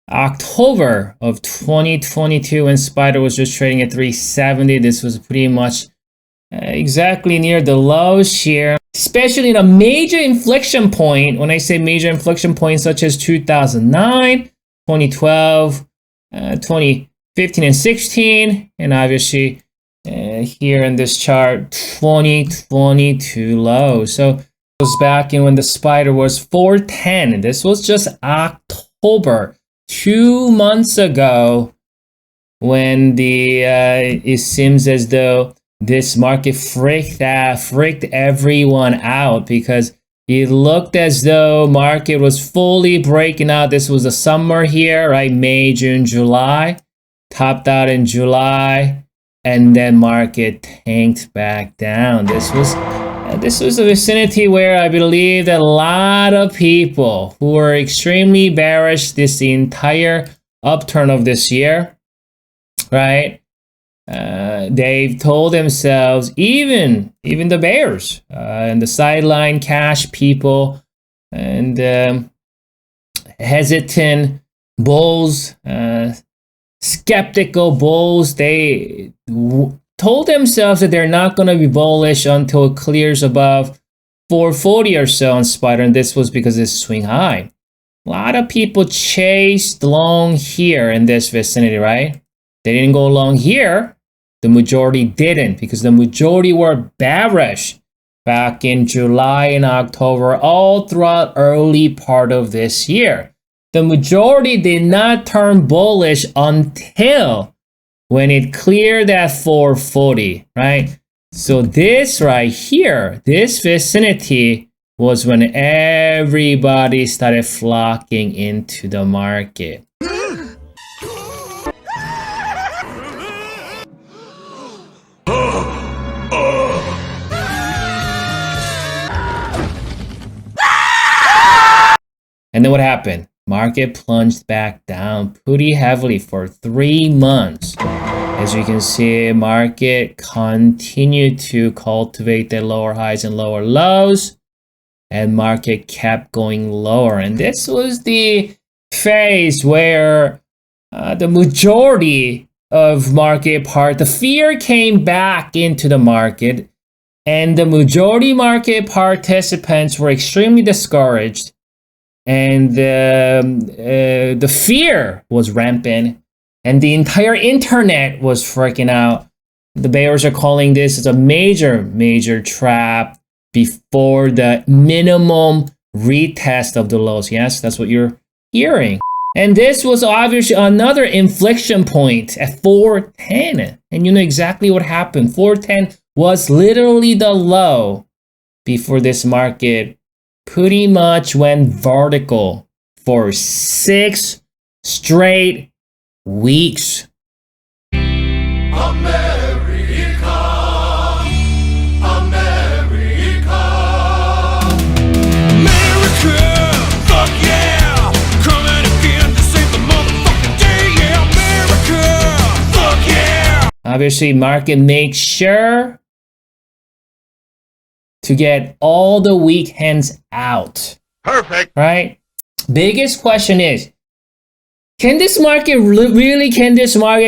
October of 2022 when Spider was just trading at 370. This was pretty much exactly near the lows here, especially in a major inflection point. When I say major inflection points such as 2009, 2012, 2015 and 16, and obviously here in this chart, 2022 low. So it was back in when the Spider was 410. This was just October, 2 months ago, when it seems as though this market freaked everyone out, because it looked as though market was fully breaking out. This was the summer here, right? May, June, July, topped out in July, and then market tanked back down. This was a vicinity where I believe that a lot of people who were extremely bearish this entire upturn of this year, right? They've told themselves, even the bears and the sideline cash people and hesitant bulls, skeptical bulls, they told themselves that they're not going to be bullish until it clears above 440 or so on Spider, and this was because it's swing high. A lot of people chased long here in this vicinity, right? They didn't go long here. The majority didn't, because the majority were bearish back in July and October, all throughout early part of this year. The majority did not turn bullish until when it cleared at 440, right? So this right here, this vicinity, was when everybody started flocking into the market. And then what happened? Market plunged back down pretty heavily for 3 months. As you can see, market continued to cultivate the lower highs and lower lows, and market kept going lower. And this was the phase where the majority of market part, the fear came back into the market, and the majority market participants were extremely discouraged. And the fear was rampant, and the entire internet was freaking out. The bears are calling this as a major trap before the minimum retest of the lows. Yes, that's what you're hearing. And this was obviously another inflection point at 410. And you know exactly what happened. 410 was literally the low before this market pretty much went vertical for 6 straight weeks. America, fuck yeah, coming again to save the motherfucking day, yeah, America, fuck yeah. Obviously, market makes sure to get all the weak hands out. Perfect. Right? Biggest question is, can this market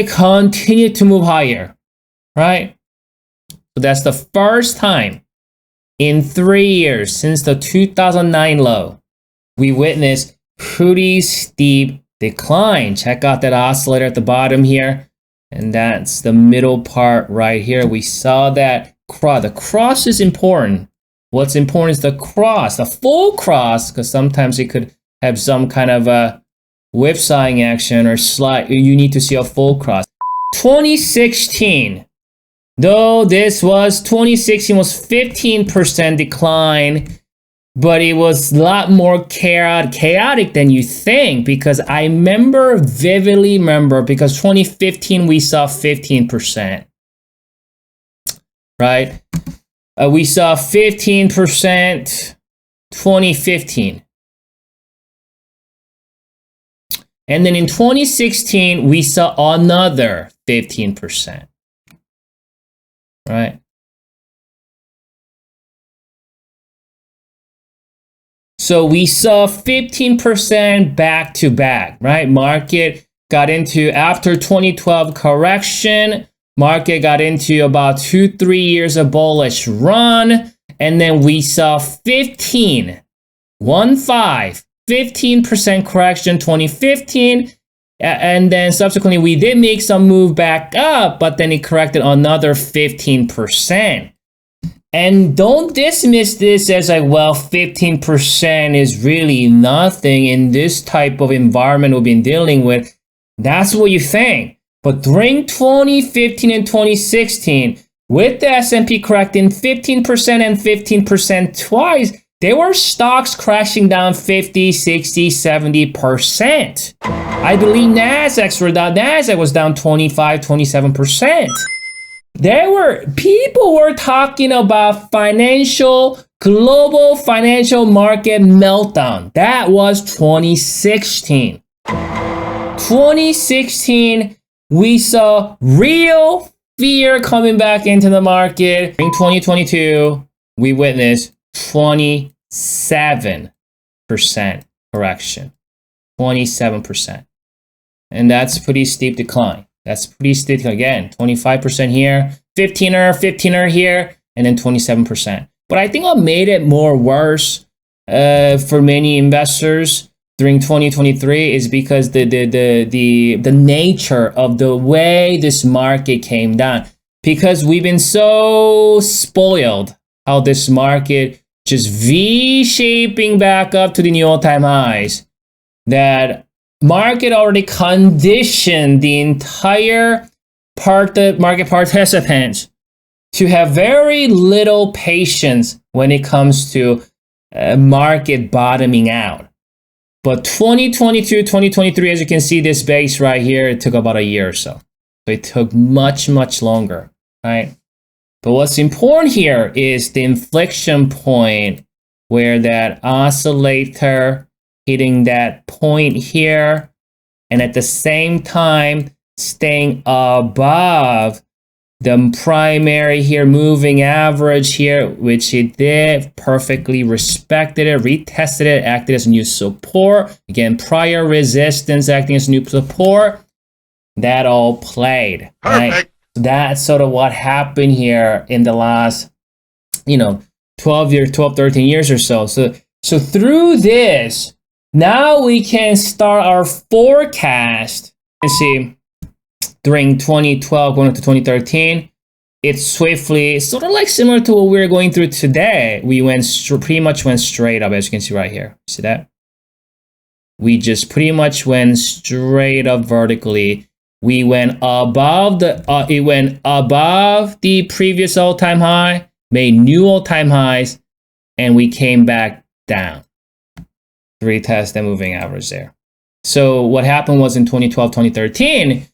continue to move higher? Right? So that's the first time in 3 years since the 2009 low we witnessed pretty steep decline. Check out that oscillator at the bottom here, and that's the middle part right here. We saw that cross. The cross is important. What's important is the cross, the full cross, because sometimes it could have some kind of a whipsawing action or slide. You need to see a full cross. 2016, though 2016 was 15% decline, but it was a lot more chaotic than you think, because I vividly remember, because 2015 we saw 15%, right? We saw 15% 2015. And then in 2016, we saw another 15%. Right? So we saw 15% back to back, right? Market got into, after 2012 correction, market got into about 2-3 years of bullish run. And then we saw 15% correction 2015. And then subsequently, we did make some move back up, but then it corrected another 15%. And don't dismiss this as like, well, 15% is really nothing in this type of environment we've been dealing with. That's what you think. But during 2015 and 2016, with the S&P correcting 15% and 15% twice, there were stocks crashing down 50, 60, 70%. I believe Nasdaq was down 25, 27%. People were talking about global financial market meltdown. That was 2016. 2016, we saw real fear coming back into the market. In 2022, we witnessed 27% correction. 27%. And that's pretty steep decline. That's pretty steep. Again, 25% here, 15er here, and then 27%. But I think what made it more worse for many investors during 2023 is because the nature of the way this market came down. Because we've been so spoiled how this market just V-shaping back up to the new all-time highs, that market already conditioned the entire market participants to have very little patience when it comes to market bottoming out. But 2022, 2023, as you can see, this base right here, it took about a year or so. So it took much, much longer, right? But what's important here is the inflection point where that oscillator hitting that point here, and at the same time staying above the primary here, moving average here, which it did, perfectly respected it, retested it, acted as new support. Again, prior resistance acting as new support. That all played. Perfect. Right? That's sort of what happened here in the last, 12, 13 years or so. So through this, now we can start our forecast. You see, during 2012 going into 2013, it swiftly, sort of like similar to what we're going through today, we pretty much went straight up, as you can see right here. See that? We just pretty much went straight up vertically. We went above it went above the previous all-time high, made new all-time highs, and we came back down. Retest the moving average there. So what happened was in 2012, 2013,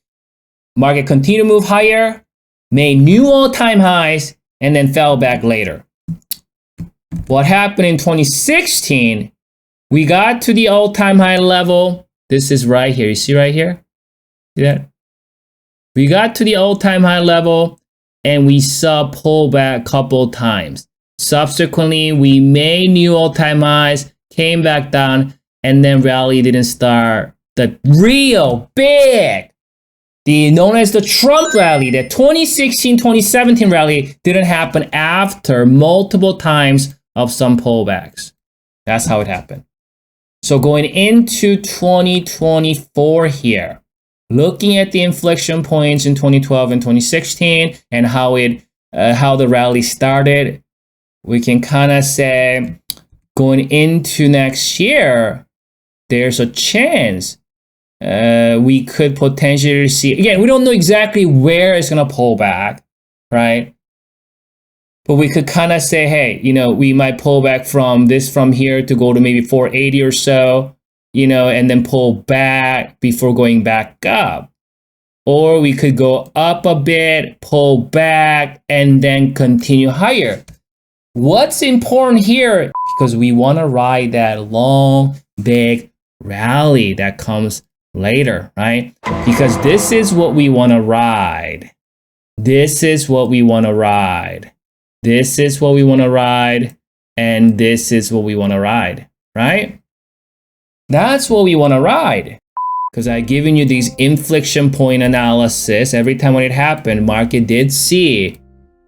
market continued to move higher, made new all-time highs, and then fell back later. What happened in 2016, we got to the all-time high level. This is right here. You see right here? See that? We got to the all-time high level, and we saw pullback a couple times. Subsequently, we made new all-time highs, came back down, and then rally didn't start. The real big, known as the Trump rally, the 2016, 2017 rally didn't happen after multiple times of some pullbacks. That's how it happened. So going into 2024 here, looking at the inflection points in 2012 and 2016 and how the rally started, we can kind of say going into next year, there's a chance we could potentially see, again, we don't know exactly where it's going to pull back, right? But we could kind of say, hey, we might pull back from here to go to maybe 480 or so, and then pull back before going back up. Or we could go up a bit, pull back, and then continue higher. What's important here, because we want to ride that long, big rally that comes later, right? Because this is what we want to ride. This is what we want to ride. This is what we want to ride. And this is what we want to ride. right? That's what we want to ride. Because I've given you these inflection point analysis. Every time when it happened, market did see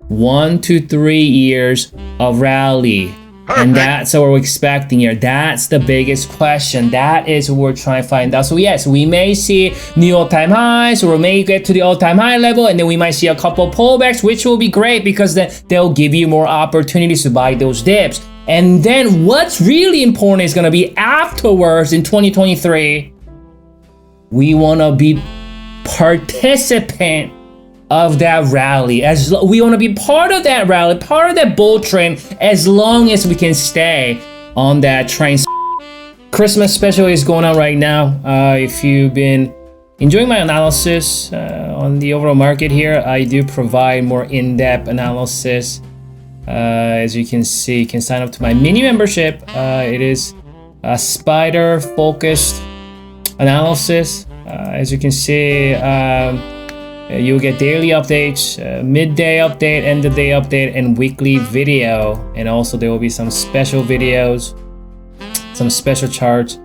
1 to 3 years of rally. And that's what we're expecting here. That's the biggest question. That is what we're trying to find out. So yes, we may see new all-time highs, or we may get to the all-time high level, and then we might see a couple pullbacks, which will be great because then they'll give you more opportunities to buy those dips. And then what's really important is going to be afterwards in 2023, we want to be participant of that rally. We want to be part of that rally, part of that bull trend, as long as we can stay on that train. Christmas special is going on right now. If you've been enjoying my analysis on the overall market here, I do provide more in-depth analysis. As you can see, you can sign up to my mini membership. It is a spider focused analysis. As you can see, you'll get daily updates, midday update, end of day update, and weekly video. And also there will be some special videos, some special charts,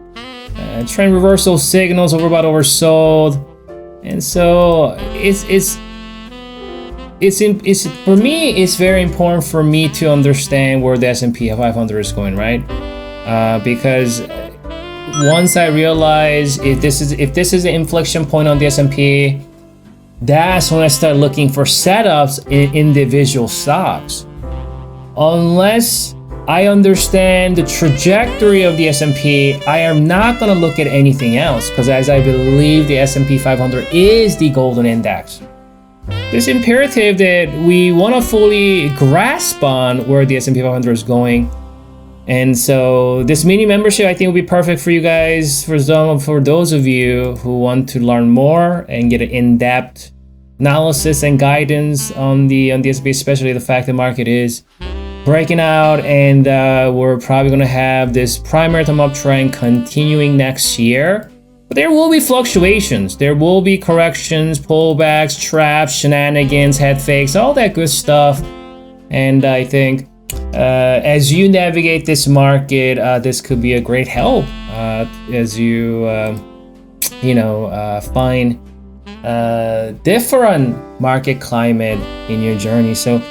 trend reversal signals, overbought, oversold. And so it's for me, it's very important for me to understand where the S&P 500 is going, right? Because once I realize if this is the inflection point on the S&P, that's when I start looking for setups in individual stocks. Unless I understand the trajectory of the S&P, I am not going to look at anything else, because as I believe the S&P 500 is the golden index. This imperative that we want to fully grasp on where the S&P 500 is going. And so this mini membership, I think, will be perfect for you guys, for those of you who want to learn more and get an in-depth analysis and guidance on the S&P, especially the fact the market is breaking out, and we're probably going to have this primary term uptrend continuing next year. But there will be fluctuations. There will be corrections, pullbacks, traps, shenanigans, head fakes, all that good stuff. And I think as you navigate this market, this could be a great help as you, find different market climate in your journey. So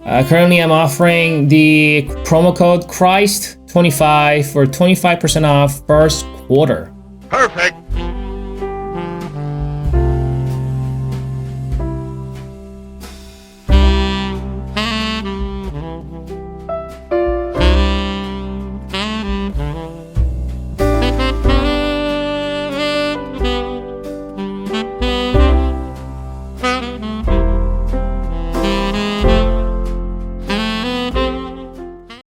currently I'm offering the promo code Christ25 for 25% off first quarter. Perfect.